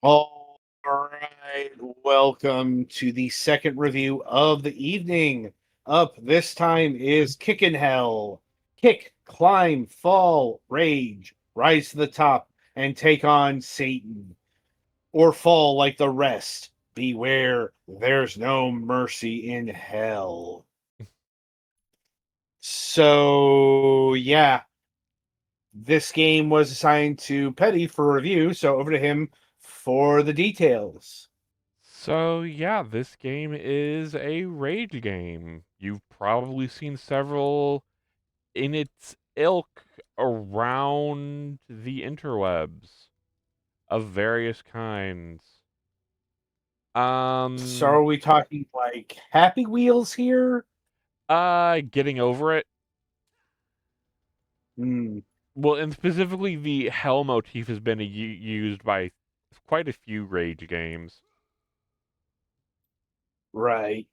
All right, welcome to the second review of the evening. Up this time is Kick in Hell. Kick, climb, fall, rage, rise to the top, and take on Satan. Or fall like the rest. Beware, there's no mercy in hell. So, yeah, this game was assigned to Petty for review, so over to him for the details. So yeah, this game is a rage game. You've probably seen several in its ilk around the interwebs of various kinds. So are we talking like Happy Wheels here? Getting over it. Hmm, Well, and specifically the hell motif has been used by quite a few rage games. right.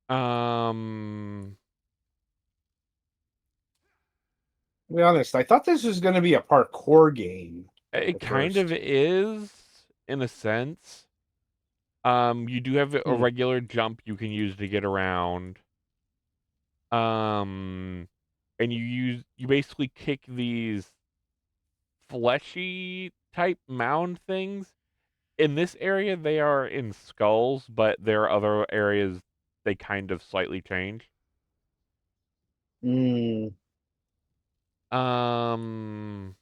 Um, To be honest, I thought this was going to be a parkour game it at kind of first. is in a sense. You do have a Hmm. regular jump you can use to get around. Um, and you basically kick these fleshy type mound things. In this area, they are in skulls, but there are other areas they kind of slightly change. Hmm. Um,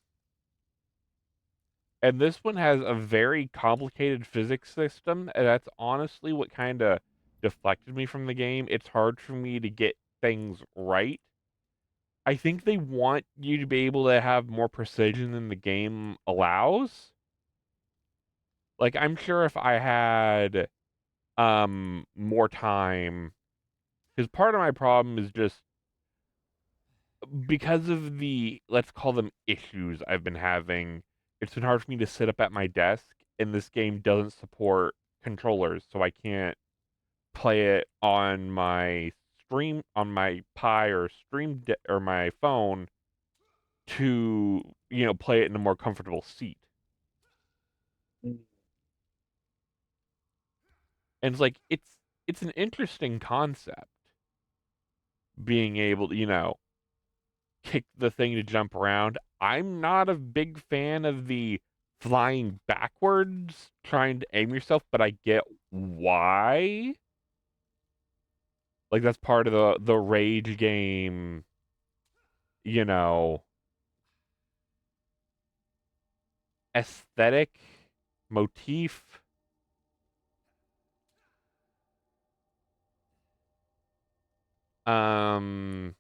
and this one has a very complicated physics system, and that's honestly what kind of deflected me from the game. It's hard for me to get things right. I think they want you to be able to have more precision than the game allows. Like I'm sure if I had more time, because part of my problem is just because of the, let's call them, issues I've been having. It's been hard for me to sit up at my desk, and this game doesn't support controllers, so I can't play it on my stream on my Pi or or my phone to play it in a more comfortable seat. And it's like it's an interesting concept, being able to kick the thing to jump around. I'm not a big fan of the flying backwards trying to aim yourself, but I get why. Like that's part of the rage game, you know, aesthetic motif. Um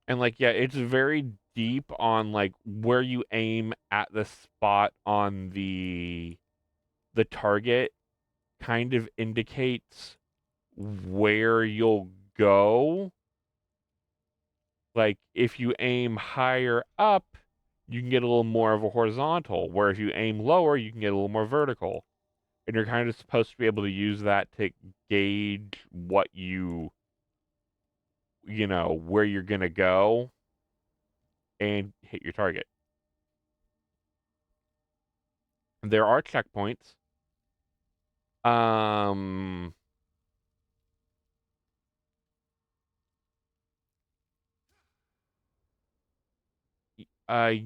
and like yeah, it's very deep on like where you aim at the spot on the target kind of indicates where you'll go. Like if you aim higher up, you can get a little more of a horizontal, where if you aim lower, you can get a little more vertical. And you're kind of supposed to be able to use that to gauge what where you're going to go and hit your target. There are checkpoints. Um I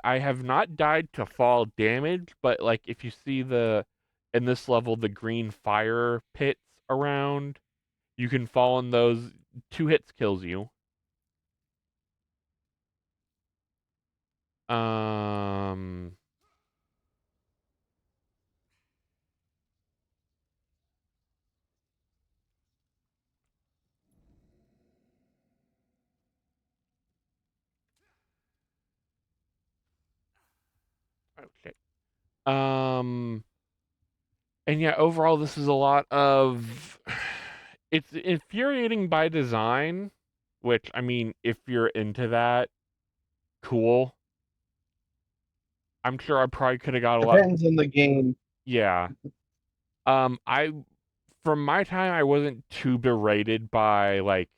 have not died to fall damage, but like if you see the in this level the green fire pits around, you can fall in those. Two hits kills you. Um oh shit. Um and yeah, overall this is a lot of it's infuriating by design, which I mean, if you're into that, cool. I'm sure I probably could have got a lot. Depends on the game. Yeah. I from my time I wasn't too berated by like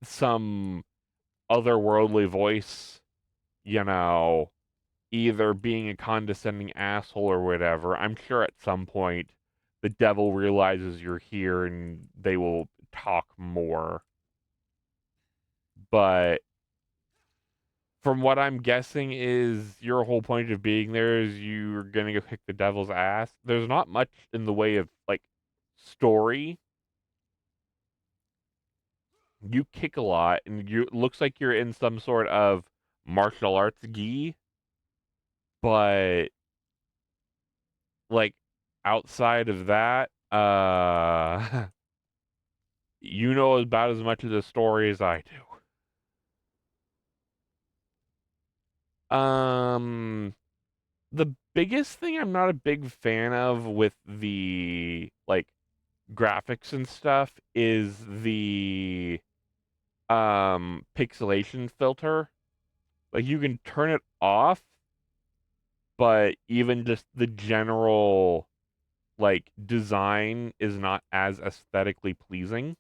some otherworldly voice, you know, either being a condescending asshole or whatever, I'm sure at some point the devil realizes you're here and they will talk more. But from what I'm guessing is your whole point of being there is you're gonna go kick the devil's ass. There's not much in the way of like story. You kick a lot and you it looks like you're in some sort of martial arts gi, but like outside of that, you know about as much of the story as I do. The biggest thing I'm not a big fan of with the like graphics and stuff is the pixelation filter. Like you can turn it off, but even just the general like design is not as aesthetically pleasing.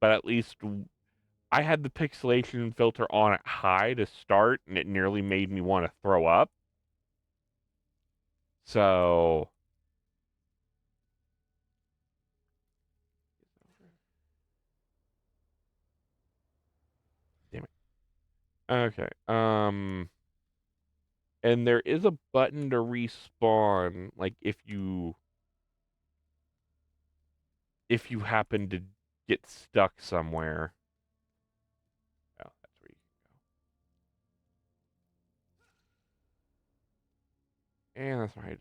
But at least I had the pixelation filter on at high to start, and it nearly made me want to throw up. So, damn it. Okay. And there is a button to respawn, like if you happen to get stuck somewhere. Oh, that's where you can go. And that's right.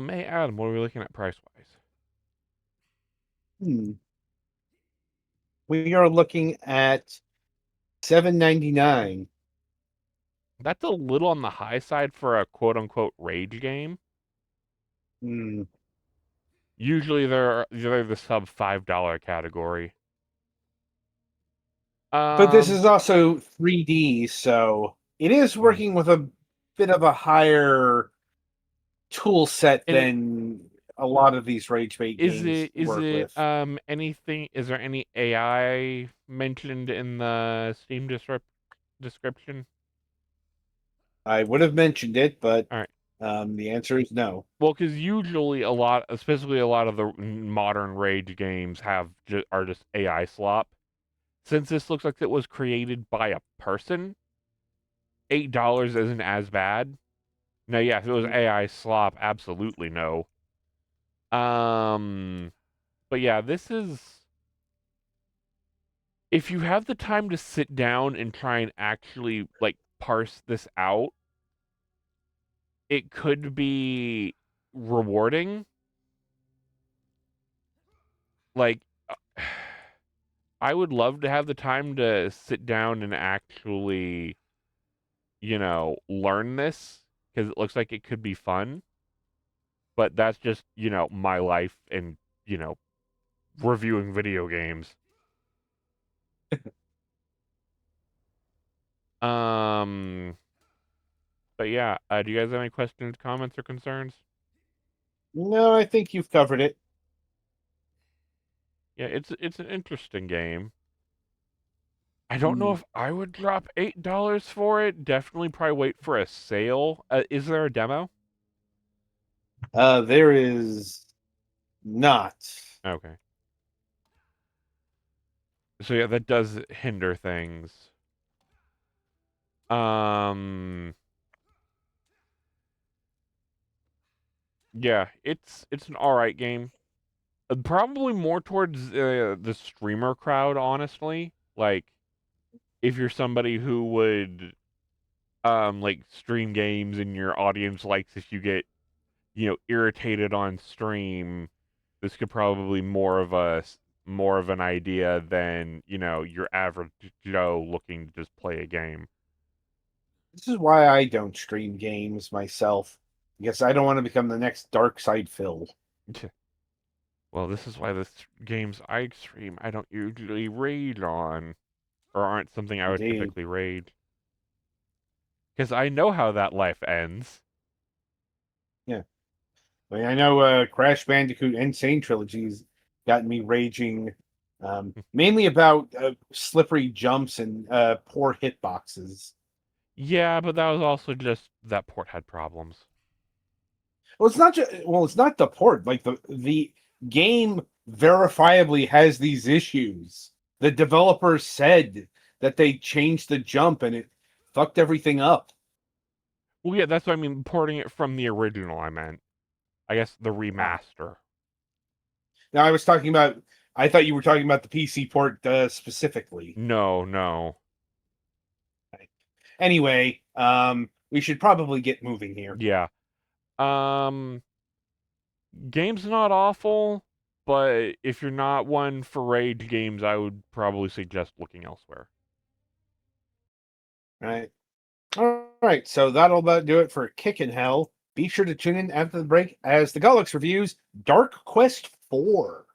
Hey Adam, what are we looking at price wise? Hmm. We are looking at $7.99. That's a little on the high side for a quote unquote rage game. Hmm. Usually they're the sub $5 category. But this Um, is also 3D, so it is mm. working with a bit of a higher tool set And than a lot of these rage bait is games it is work it with. anything? Is there any AI mentioned in the Steam description? I would have mentioned it, but All right. the answer is no. Well, because usually a lot, especially a lot of the modern rage games are just AI slop. Since this looks like it was created by a person, $8 isn't as bad. No, yeah, if it was AI slop, absolutely no. Um, but yeah, this is if you have the time to sit down and try and actually like parse this out, it could be rewarding. Like I would love to have the time to sit down and actually, learn this because it looks like it could be fun. But that's just, my life and, you know, reviewing video games. Um, but yeah, do you guys have any questions, comments, or concerns? No, I think you've covered it. Yeah, it's an interesting game. I don't know Hmm. if I would drop $8 for it. Definitely probably wait for a sale. Is there a demo? There is not. Okay. So yeah, that does hinder things. Um, yeah, it's an all right game. Probably more towards the streamer crowd, honestly. Like, if you're somebody who would like stream games and your audience likes if you get irritated on stream, this could probably more of an idea than your average Joe looking to just play a game. This is why I don't stream games myself. Because I don't want to become the next Dark Side Phil. Well, this is why the games I stream I don't usually raid on, or aren't something I would Indeed. typically raid, because I know how that life ends. Yeah. I mean, I know Crash Bandicoot Insane Trilogy's got me raging Mainly about slippery jumps and poor hitboxes. Yeah, but that was also just that port had problems. Well, it's not just it's not the port. Like the game verifiably has these issues. The developers said that they changed the jump and it fucked everything up. Well, yeah, that's what I mean. Porting it from the original, I meant. I guess the remaster. Now I was talking about. I thought you were talking about the PC port specifically. No, no. Anyway, we should probably get moving here. Yeah. Um, game's not awful, but if you're not one for rage games, I would probably suggest looking elsewhere. Right. All right. So that'll about do it for Kick in Hell. Be sure to tune in after the break as the Gullux reviews Dark Quest 4.